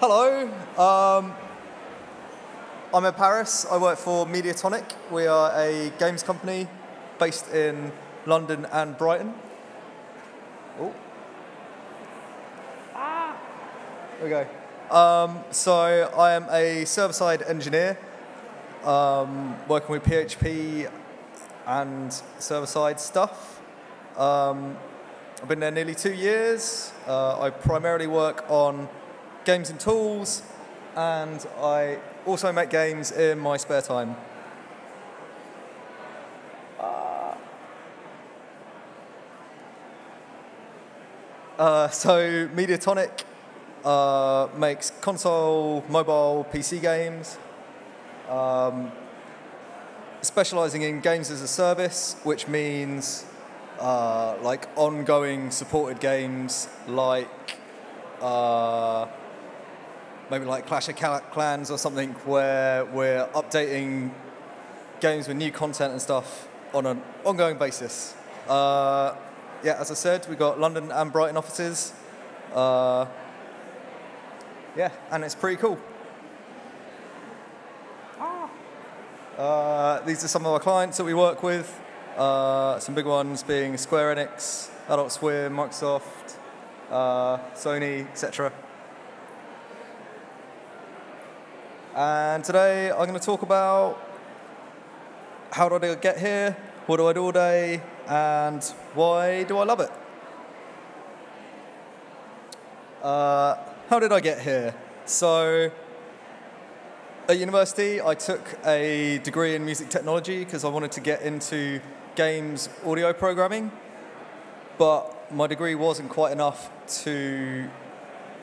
Hello, I'm at Parris. I work for Mediatonic. We are a games company based in London and Brighton. Oh. There we go. So I am a server-side engineer, working with PHP and server-side stuff. I've been there nearly 2 years. I primarily work on games and tools, and I also make games in my spare time. So Mediatonic makes console, mobile, PC games, specializing in games as a service, which means like ongoing supported games like maybe like Clash of Clans or something, where we're updating games with new content and stuff on an ongoing basis. Yeah, as I said, we've got London and Brighton offices. Yeah, and it's pretty cool. These are some of our clients that we work with. Some big ones being Square Enix, Adult Swim, Microsoft, Sony, etc. And today I'm going to talk about how did I get here, what do I do all day, and why do I love it? How did I get here? So at university I took a degree in music technology because I wanted to get into games audio programming, but my degree wasn't quite enough to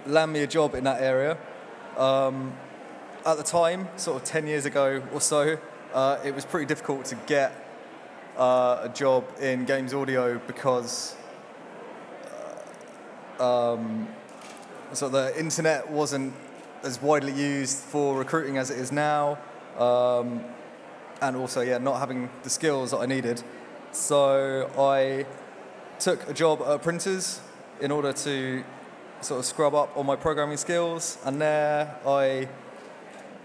land me a job in that area. At the time, sort of 10 years ago or so, it was pretty difficult to get a job in games audio because so the internet wasn't as widely used for recruiting as it is now, and also, yeah, not having the skills that I needed. So I took a job at printers in order to sort of scrub up on my programming skills, and there I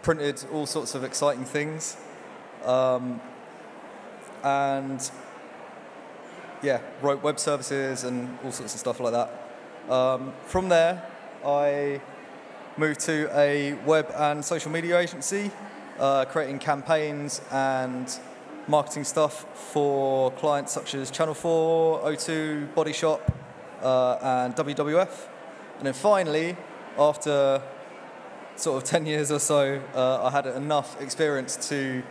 printed all sorts of exciting things, and yeah, wrote web services and all sorts of stuff like that. From there, I moved to a web and social media agency, creating campaigns and marketing stuff for clients such as Channel 4, O2, Body Shop, and WWF. And then finally, after sort of 10 years or so, I had enough experience to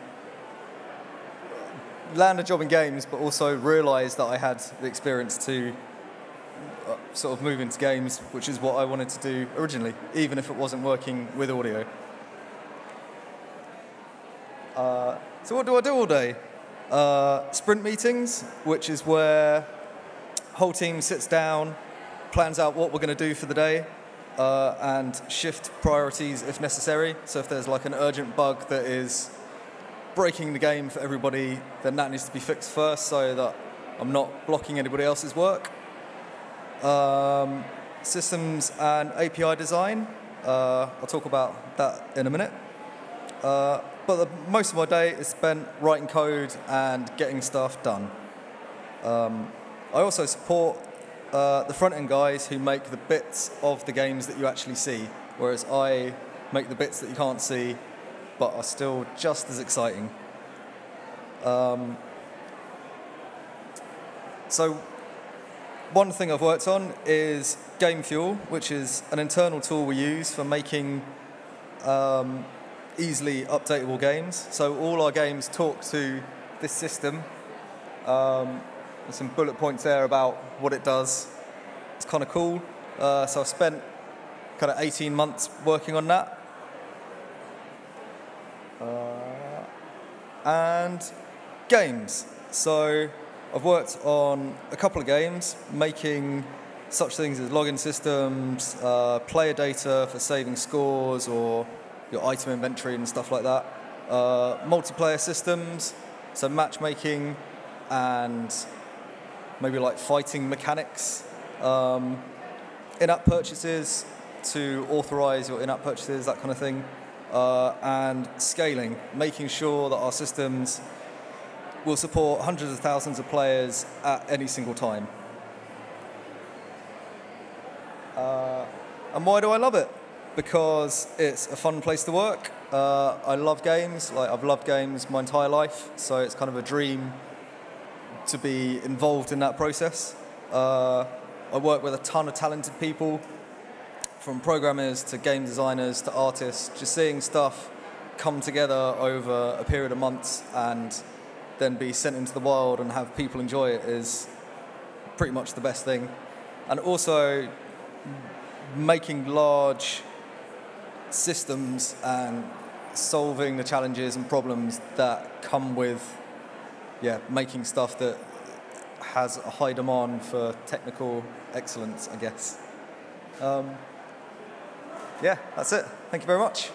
land a job in games, but also realise that I had the experience to sort of move into games, which is what I wanted to do originally, even if it wasn't working with audio. So what do I do all day? Sprint meetings, which is where whole team sits down, plans out what we're going to do for the day, and shift priorities if necessary. So if there's like an urgent bug that is breaking the game for everybody, then that needs to be fixed first so that I'm not blocking anybody else's work. Systems and API design, I'll talk about that in a minute. But most of my day is spent writing code and getting stuff done. I also support the front-end guys who make the bits of the games that you actually see, whereas I make the bits that you can't see, but are still just as exciting. So one thing I've worked on is Game Fuel, which is an internal tool we use for making easily updatable games. So all our games talk to this system. There's some bullet points there about what it does. It's kind of cool. So I've spent kind of 18 months working on that. And games. So I've worked on a couple of games, making such things as login systems, player data for saving scores or your item inventory and stuff like that. Multiplayer systems, so matchmaking and maybe like fighting mechanics. In-app purchases to authorize your in-app purchases, that kind of thing, and scaling, making sure that our systems will support hundreds of thousands of players at any single time. And why do I love it? Because it's a fun place to work. I love games. Like, I've loved games my entire life, so it's kind of a dream to be involved in that process. I work with a ton of talented people, from programmers to game designers to artists. Just seeing stuff come together over a period of months and then be sent into the wild and have people enjoy it is pretty much the best thing. And also making large systems and solving the challenges and problems that come with making stuff that has a high demand for technical excellence, I guess. That's it. Thank you very much.